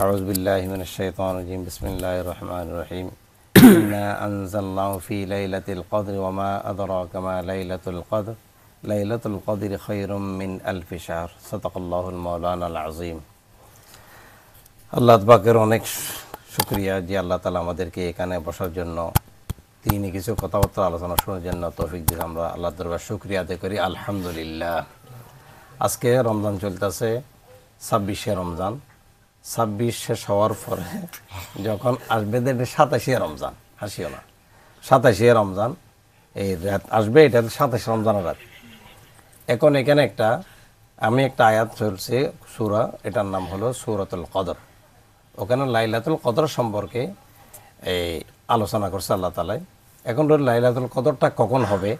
أعوذ بالله من الشيطان الرجيم بسم الله الرحمن الرحيم إنا أنزلناه في ليلة القدر وما أدراك ما ليلة القدر ليلة القدر خير من ألف شهر صدق الله المولانا العظيم আল্লাহ পাকের অনেক শুকরিয়া যে আল্লাহ তাআলা আমাদেরকে এখানে বসার জন্য তিনি কিছু কথাবার্তা আলোচনা শোনার জন্য তৌফিক দিয়ে আমরা আল্লাহর দরবারে শুকরিয়া আদায় করি আলহামদুলিল্লাহ। আজকে রমজান চলতেছে 26শে রমজান। 26 শেষ হওয়ার পরে যখন আসবে 27শে রমজান, হাসিও না, 27শে রমজান এই রাত আসবে, এটা 27 রমজানের রাত। এখন এখানে আমি একটা আয়াত চলছে সূরা, এটার নাম হলো সূরাতুল কদর। ওখানে লাইলাতুল কদর সম্পর্কে এই আলোচনা করছে আল্লাহ তাআলা। এখন লাইলাতুল কদরটা কখন হবে,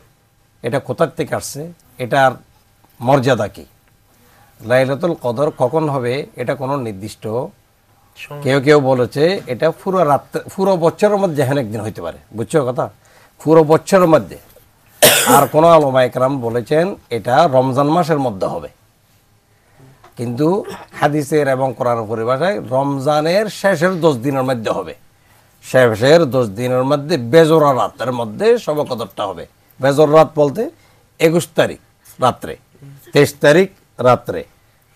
এটা কোথা থেকে আসছে, এটার মর্যাদা কি, লাইলাতুল কদর কখন হবে এটা কোনো নির্দিষ্ট, কেউ বলেছে এটা পুরো রাত, পুরো বছরের মধ্যে যেখানে একদিন হইতে পারে, বুঝছো কথা, পুরো বছরের মধ্যে। আর কোনো উলামা ইকরাম বলেছেন এটা রমজান মাসের মধ্যে হবে, কিন্তু হাদিসের এবং কোরআনের পরিভাষায় রমজানের শেষের 10 দিনের মধ্যে হবে। শেষের 10 দিনের মধ্যে বেজোরা রাতের মধ্যে শবে কদরটা হবে। বেজোর রাত বলতে 21 তারিখ রাত্রে, 23 তারিখ রাত্রে,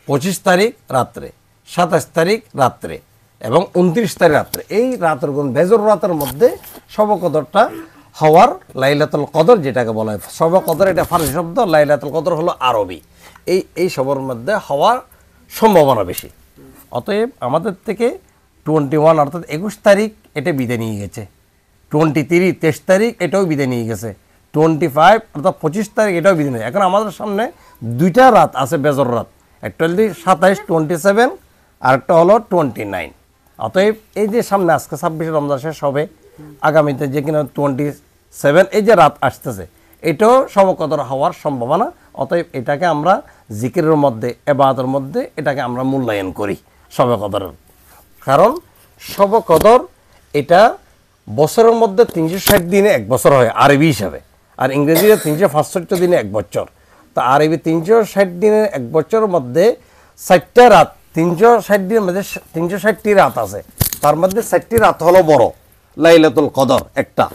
25 তারিখ রাত্রে, 27 তারিখ রাত্রে এবং 29 তারিখ রাত্রে, এই রাতের কোন বেজোর রাতের মধ্যে শবে কদরটা হওয়ার লাইলাতুল কদর যেটাকে বলা হয়। শবে কদর এটা ফারসি শব্দ, লাইলাতুল কদর হলো আরবি। এই সবের মধ্যে হওয়ার সম্ভাবনা বেশি। অতএব আমাদের থেকে 21 অর্থাৎ 21 তারিখ এটা বিদায় নিয়ে গেছে, 23 23 তারিখ এটাও বিদায় নিয়ে গেছে, 25 অর্থাৎ 25 তারিখ এটাও বিদায় নিয়ে। এখন আমাদের সামনে 2টা রাত আছে বেজর রাত, একটা হলো 27 27 আর একটা হলো 29। অতএব এই যে সামনে আজকে 26 রমজান শেষ হবে, আগামীতে যে কিনা 27 এই যে রাত আসতেছে, এটাও শবে কদর হওয়ার সম্ভাবনা। অতএব এটাকে আমরা জিকিরের মধ্যে, ইবাদতের মধ্যে এটাকে আমরা মূল্যায়ন করি শবে কদরের। কারণ শবে কদর এটা বছরের মধ্যে 360 দিনে এক বছর হয় আরবি হিসাবে, আর ইংরেজিতে 365 দিনে এক বছর। তো আরবি 360 দিনের এক বছরের মধ্যে 60টা রাত, 360 দিনের মধ্যে 360টি রাত আছে, তার মধ্যে 60টি রাত হলো বড়, লাইলাতুল কদর একটা,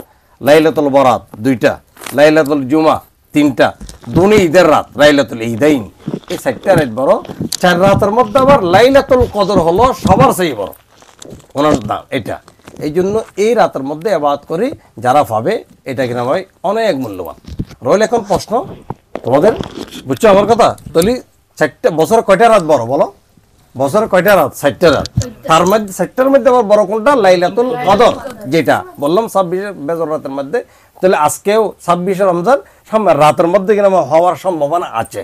লাইলাতুল বরাত 2টা, লাইলাতুল জুমা 3টা, দুনি ঈদের রাত লাইলাতুল ঈদাইন, এই 60টা রাত বড়। 4 রাতের মধ্যে আবার লাইলাতুল কদর হলো সবার চেয়ে বড়, ওনার দাম এটা। এই জন্য এই রাতের মধ্যে ইবাদত করি যারা পাবে, এটা কিনা ভাই অনেক মূল্যবান। রইল এখন প্রশ্ন তোমাদের, বুঝছো আমার কথা? তাহলে 4টা বছর কয়টা রাত বড় বলো, বছরে কয়টা রাত? 60টা রাত। তার মধ্যে 60টার মধ্যে আবার বড় কোনটা? লাইলাতুল কদর, যেটা বললাম 26 বেজর রাতের মধ্যে। তাহলে আজকেও 26 রমজান সামনের রাতের মধ্যে কিনা হওয়ার সম্ভাবনা আছে।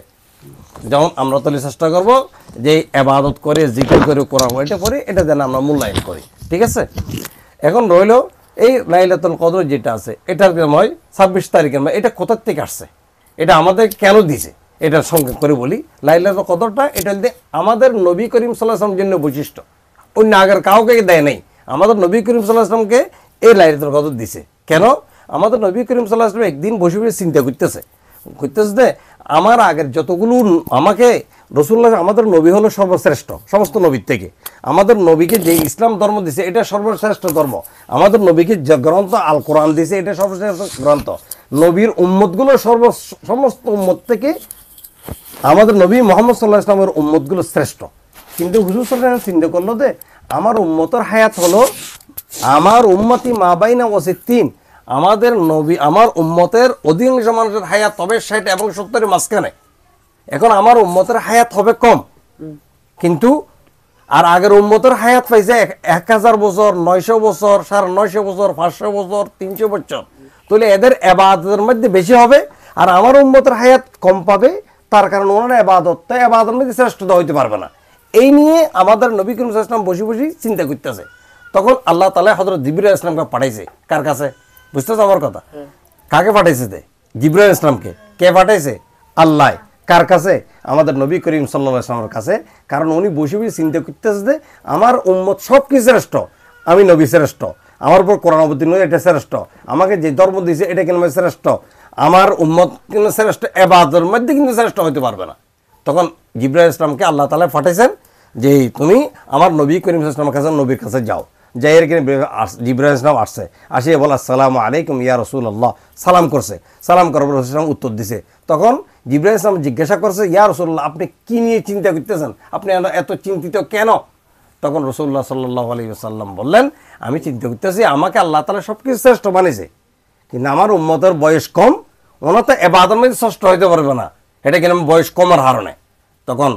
যেমন আমরা তাহলে চেষ্টা করবো যে ইবাদত করে, জিকির করে, কোরআন এটা করি, এটা যেন আমরা মূল্যায়ন করি, ঠিক আছে? এখন রইল এই লাইলাতুল কদর যেটা আছে, এটার নাম হয় 26 তারিখের, এটা কোথা থেকে আসছে, এটা আমাদের কেন দিছে, এটার সঙ্গে করে বলি। লাইলাতুল কদরটা এটা আমাদের নবী করিম সাল্লাল্লাহু আলাইহি ওয়াসাল্লামের জন্য বৈশিষ্ট্য, অন্য আগের কাউকে দেয় নাই। আমাদের নবী করিম সাল্লাল্লাহু আলাইহি ওয়াসাল্লামকে এই লাইলাতুল কদর দিছে। কেন? আমাদের নবী করিম সাল্লাল্লাহু আলাইহি ওয়াসাল্লাম একদিন বসে বসে চিন্তা করতেছে যে আমার আগের যতগুলো আমাকে রাসূলুল্লাহ, আমাদের নবী হলো সর্বশ্রেষ্ঠ সমস্ত নবীর থেকে। আমাদের নবীকে যে ইসলাম ধর্ম দিছে এটা সর্বশ্রেষ্ঠ ধর্ম। আমাদের নবীকে যে গ্রন্থ আল কোরআন দিছে এটা সর্বশ্রেষ্ঠ গ্রন্থ। নবীর উম্মতগুলো সমস্ত উম্মত থেকে আমাদের নবী মুহাম্মদ সাল্লাল্লাহু আলাইহি ওয়াসাল্লামের উম্মতগুলো শ্রেষ্ঠ। কিন্তু হুজুর সাল্লাল্লাহু আলাইহি ওয়াসাল্লাম চিন্তা করলো যে আমার উম্মতের হায়াত হলো, আমার উম্মতি মা বাইনা ওয়াসিত্তিন, আমাদের নবী, আমার উম্মতের অধিকাংশ মানুষের হায়াত হবে 60 এবং 70 মাঝখানে। এখন আমার উম্মতের হায়াত হবে কম, কিন্তু আর আগের উম্মতের হায়াত পাইছে 1000 বছর, 900 বছর, 950 বছর, 500 বছর, 300 বছর। তাহলে এদের ইবাদতের মধ্যে বেশি হবে, আর আমার উম্মতের হায়াত কম পাবে, তার কারণ ওনারা ইবাদতের মধ্যে শ্রেষ্ঠতা হইতে পারবে না। এই নিয়ে আমাদের নবী করিম সাল্লাল্লাহু আলাইহি ওয়াসাল্লাম বসে বসে চিন্তা করতেছে। তখন আল্লাহ তাআলা হযরত জিবরাইল আলাইহিস সালামকে পাঠাইছে কার কাছে, বুঝতেছো আমার কথা? কাকে পাঠাইছে? জিবরাইল আলাইহিস সালামকে। কে পাঠাইছে? আল্লাহ। কার কাছে? আমাদের নবী করিম সাল্লাল্লাহু আলাইহি ওয়াসাল্লামের কাছে। কারণ উনি বসে বসে চিন্তা করতেছে যে আমার উম্মত সব কি শ্রেষ্ঠ, আমি নবী শ্রেষ্ঠ, আমার উপর কোরআন অবতীর্ণ এটা শ্রেষ্ঠ, আমাকে যে ধর্ম দিয়েছে এটা কিন্তু শ্রেষ্ঠ, আমার উম্মত কিন্তু শ্রেষ্ঠ, ইবাদতের মধ্যে কিন্তু শ্রেষ্ঠ হতে পারবে না। তখন জিবরাইল আলাইহিস সালামকে আল্লাহ তাআলা পাঠাইছেন যে তুমি আমার নবী করিম সাল্লাল্লাহু আলাইহি ওয়াসাল্লামের কাছে নবীর কাছে যাও, যাই এর কিনে জিবরাইল আলাইহিস সালাম আসছে, আসিয়ে বলে আসসালামু আলাইকুম ইয়া রাসূলুল্লাহ, সালাম করছে। সালাম করার পর রাসূল উত্তর দিছে। তখন জিবরাইল আলাইহিস সালাম জিজ্ঞাসা করছে, ইয়া রাসূলুল্লাহ, আপনি কি নিয়ে চিন্তা করতেছেন, আপনি এত চিন্তিত কেন? তখন রাসূলুল্লাহ সাল্লাল্লাহু আলাইহি ওয়াসাল্লাম বললেন, আমি চিন্তা করতেছি আমাকে আল্লাহ তাআলা সবকিছু শ্রেষ্ঠ বানিয়েছে, কিন্তু আমার উম্মতের বয়স কম, ওনা তো ইবাদতের মধ্যে শ্রেষ্ঠ হইতে পারবে না, এটা কিনা বয়স কমার হারণে। তখন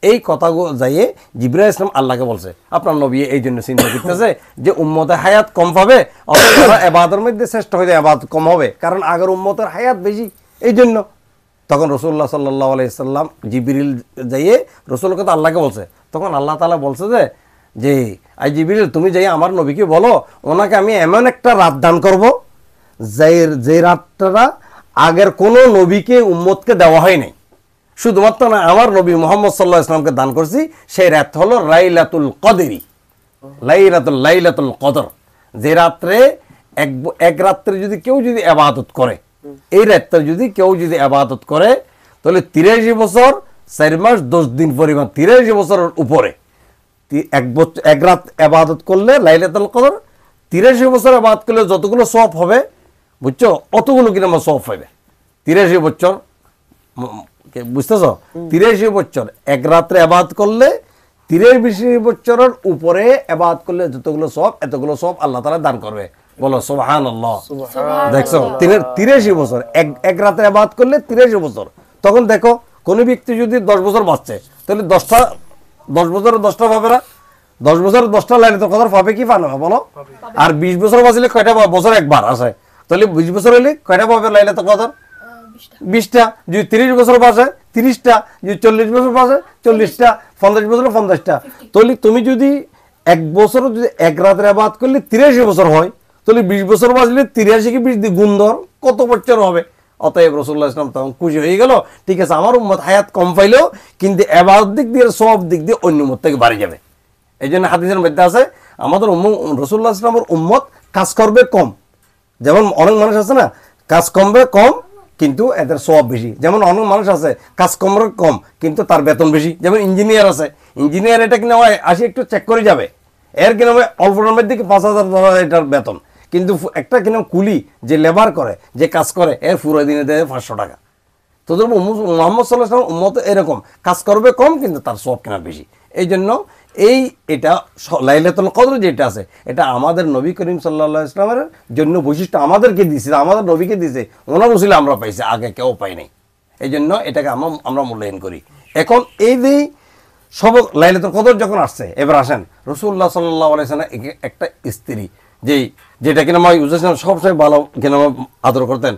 এই কথাগুলো যাইয়ে জিবরাইল ইসলাম আল্লাহকে বলছে, আপনার নবী এই জন্য চিন্তা করতেছে যে উম্মতের হায়াত কম পাবে, অথবা ইবাদতের মধ্যে শ্রেষ্ঠ হইতে ইবাদত কম হবে, কারণ আগের উম্মতের হায়াত বেশি, এই জন্য। তখন রাসূলুল্লাহ সাল্লাল্লাহু আলাইহি সাল্লাম জিবরিল যাইয়ে রাসূলের কথা আল্লাহকে বলছে। তখন আল্লাহ তাআলা বলছে যে আই জিবরিল, তুমি যাই আমার নবীকে বলো, ওনাকে আমি এমন একটা রাত দান করব যে রাতটা আগের কোনো নবীকে উম্মতকে দেওয়া হয় নাই, শুধুমাত্র না আমার নবী মুহাম্মদ সাল্লাল্লাহু আলাইহি ওয়াসাল্লামকে দান করছি, সেই রাত হলো লাইলাতুল কদরি, লাইলাতুল কদর, যে রাত্রে এক রাত্রে যদি কেউ যদি ইবাদত করে, এই রাত্রে যদি কেউ যদি ইবাদত করে, তাহলে 83 বছর 4 মাস 10 দিন পরিমাণ, 83 বছরের উপরে এক রাত ইবাদত করলে লাইলাতুল কদর, 83 বছর ইবাদত করলে যতগুলো সওয়াব হবে, বুঝছো, অতগুলো কিনা আমার সওয়াব পাবে। 83 বছর, বুঝতেছ, 83 বছর এক রাত্রে ইবাদত করলে 83 বছরের উপরে ইবাদত করলে যতগুলো সওয়াব, এতগুলো সওয়াব আল্লাহ তাআলা দান করবে। বলো সুবহানাল্লাহ। দেখছো 83 বছর এক রাতে ইবাদত করলে 83 বছর। তখন দেখো কোন ব্যক্তি যদি 10 বছর বাঁচছে, তাহলে 10 বছর 10টা পাবে না, 10 বছর 10টা লাইলাতুল কদর পাবে কি পাবে না বলো? আর 20 বছর বাঁচলে কয়টা বছর একবার আসে, তাহলে 20 বছর হলে কয়টা পাবে লাইলাতুল কদর? 20টা। যদি 30 বছর বাঁচে 30টা, যদি 40 বছর বাঁচে 40টা, 50 বছর 50টা। তাহলে তুমি যদি এক বছর যদি এক রাতের ইবাদত করলে 83 বছর হয়, তাহলে 20 বছর বাঁচলে 83 কে 20 দিয়ে গুণ ধর, কত বছর হবে? অতএব রাসূলুল্লাহ সাল্লাল্লাহু আলাইহি ওয়াসাল্লাম তখন খুশি হয়ে গেল, ঠিক আছে আমার উম্মত হায়াত কম পাইলেও কিন্তু ইবাদত দিক দিয়ে সব দিক দিয়ে অন্য উম্মত থেকে বাড়ি যাবে। এই জন্য হাদিসের মধ্যে আছে আমাদের রাসূলুল্লাহ সাল্লাল্লাহু আলাইহি ওয়াসাল্লামের উম্মত কাজ করবে কম, যেমন অনেক মানুষ আছে না কাজ করবে কম কিন্তু এদের সওয়াব বেশি, যেমন অনেক মানুষ আছে কাজ করবে কম কিন্তু তার বেতন বেশি, যেমন ইঞ্জিনিয়ার আছে, ইঞ্জিনিয়ার এটা কিনা হয় আসি একটু চেক করে যাবে, এর কিনা অল্প দামের দিকে 5000 এটার বেতন, কিন্তু একটা কিনা কুলি যে লেবার করে, যে কাজ করে, এর পুরো দিনে দেয় 500 টাকা। তোদের মুহাম্মদ সাল্লাল্লাহু আলাইহি ওয়াসাল্লাম উম্মত এরকম কাজ করবে কম কিন্তু তার সওয়াব কিনা বেশি। এই জন্য এটা লাইলাতুল কদর যেটা আছে, এটা আমাদের নবী করিম সাল্লাল্লাহু আলাইহি ওয়াসাল্লামের জন্য বৈশিষ্ট্য, আমাদেরকে দিয়েছে, আমাদের নবীকে দিয়েছে, ওনার উসিলা আমরা পাইছি, আগে কেউ পাই নাই। এই জন্য এটাকে আমরা মূল্যায়ন করি। এখন এই যে সব লাইলাতুল কদর যখন আসছে, এবার আসেন রাসূলুল্লাহ সাল্লাল্লাহু আলাইহি ওয়াসাল্লাম একটা স্ত্রী যেটা কিনা আমার ইউজার সবসময় ভালো কিনা আদর করতেন,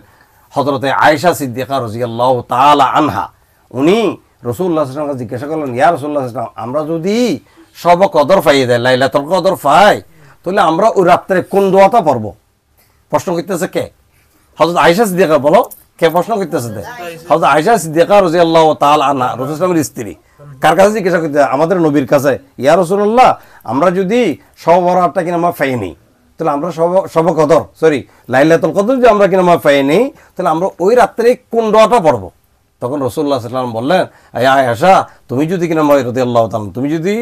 হযরতে আয়েশা সিদ্দিকা রাদিয়াল্লাহু তাআলা আনহা, উনি রাসূলুল্লাহ সাল্লাল্লাহু আলাইহি ওয়াসাল্লামকে জিজ্ঞাসা করলেন, ইয়া রাসূলুল্লাহ সাল্লাল্লাহু আলাইহি ওয়াসাল্লাম, আমরা যদি সব কদর পাইয়ে দেয়, লাইলাতুল কদর পাই, তাহলে আমরা ওই রাত্রে কোন দোয়াটা পড়ব? প্রশ্ন করতেছে কে? হযরত আয়েশা সিদ্দিকা। বলো কে প্রশ্ন করতেছে? হযরত আয়েশা সিদ্দিকা রাদিয়াল্লাহু তাআলা আনহা, রাসূলুল্লাহ সাল্লাল্লাহু আলাইহি ওয়াসাল্লামের স্ত্রী। কার কাছে জিজ্ঞাসা করতে? আমাদের নবীর কাছে। ইয়া রাসূলুল্লাহ, আমরা যদি সব বরাতটা কিনা আমরা পাই নেই, তাহলে আমরা সব কদর লাইলাতুল কদর যদি আমরা কিনা আমরা পাই নেই, তাহলে আমরা ওই রাত্রে কোন দোয়াটা পড়ব? তখন রাসূলুল্লাহ সাল্লাল্লাহু আলাইহি ওয়াসাল্লাম বললেন, আয়েশা তুমি যদি কিনা রাদিয়াল্লাহু তাআলা, তুমি যদি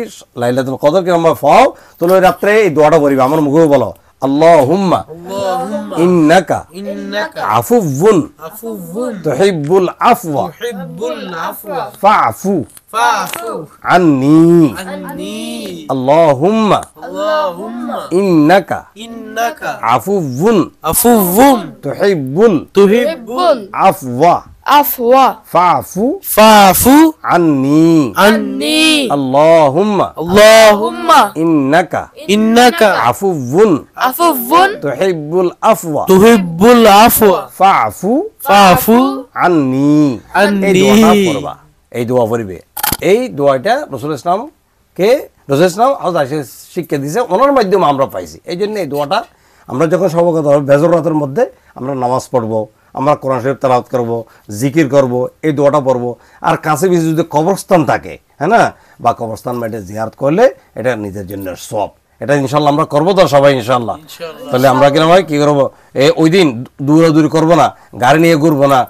লাইলাতুল কদর কিনা আমরা পাও, তাহলে ওই রাত্রে এই দোয়াটা পড়বে, আমার মুখে বলো, আল্লাহুম্মা ইন্নাকা আফুউন তুহিব্বুল আফওয়া ফাআফু আন্নী। আল্লাহুম্মা ইন্নাকা আফুউন তুহিব্বুল আফওয়া ফাআফু আন্নী। আল্লাহুম্মা ইন্নাকা আফুউন তুহিব্বুল আফওয়া ফাআফু আন্নী। এই দোয়া পড়বে। এই দোয়াটা রাসূলুল্লাহ রাসূলুল্লাহ হযরত আয়েশা শিক্ষা দিয়েছে, ওনার মাধ্যমে আমরা পাইছি। এই জন্য এই দোয়াটা আমরা যখন সবকত বেজর রাতের মধ্যে আমরা নামাজ পড়বো, আমরা কোরআন শরীফ তেলাওয়াত করব, জিকির করব, এই দোয়াটা পড়বো। আর কাছে বেশি যদি কবরস্থান থাকে, হ্যাঁ না, বা কবরস্থান মাঠে জিয়ারত করলে এটা নিজের জন্য সওয়াব। এটা ইনশাল্লাহ আমরা করবো তো সবাই ইনশাল্লাহ। তাহলে আমরা কিরকম হয় কি করবো, ওই দিন দূরাদূরি করবো না, গাড়ি নিয়ে ঘুরবো না,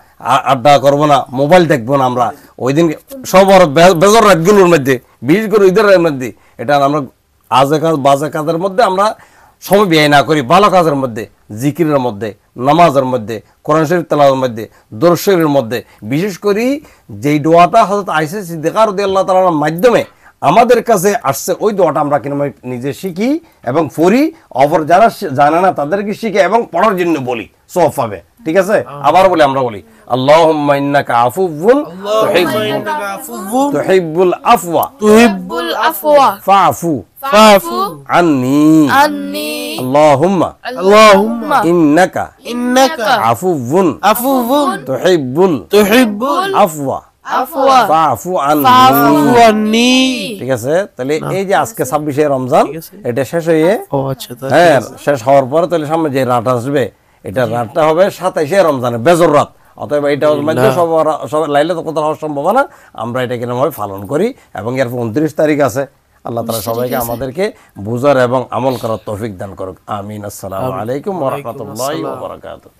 আড্ডা করবো না, মোবাইল দেখবো না আমরা ওই দিন সব বেজর রাতগুলোর মধ্যে, বিশেষ করে ঈদের মধ্যে এটা আমরা আজে কাজ বাজে কাজের মধ্যে আমরা সময় ব্যয় না করি, ভালো কাজের মধ্যে, জিকিরের মধ্যে, নামাজের মধ্যে, কোরআন শরীফ তেলাওয়াতের মধ্যে, দরুদ শরীফের মধ্যে, বিশেষ করে যেই দোয়াটা হযরত আয়েশা সিদ্দিকা রাদিয়াল্লাহু তাআলার মাধ্যমে আমাদের কাছে আসছে, ওই দোয়াটা আমরা কিন্তু নিজে শিখি এবং পড়ি, অপর যারা জানে না তাদেরকে শিখে এবং পড়ার জন্য বলি, সওয়াব পাবে। ঠিক আছে, আবার বলি, আমরা বলি আল্লাহুম্মা ইন্নাকা আফুউন তুহিব্বুল আফওয়া ফাআফু আন্নি আল্লাহুম্মা ইন্নাকা আফুউন তুহিব্বুল আফওয়া ফাআফু আন্নি। ঠিক আছে, তাহলে এই যে আজকে 26শে রমজান এটা শেষ হয়ে হ্যাঁ শেষ হওয়ার পরে তাহলে সামনে যে রাত আসবে, এটা রাতটা হবে 27শে রমজানের বেজর রাত। অতএব এইটা মধ্যে সব লাইলাতুল কদর হওয়ার সম্ভাবনা আমরা এটা কিরকমভাবে পালন করি। এবং এরপর 29 তারিখ আছে। আল্লাহ তাআলা সবাইকে আমাদেরকে বুঝার এবং আমল করার তৌফিক দান করুক। আমিন। আসসালামু আলাইকুম ওয়া রাহমাতুল্লাহি ওয়া বারাকাতুহু।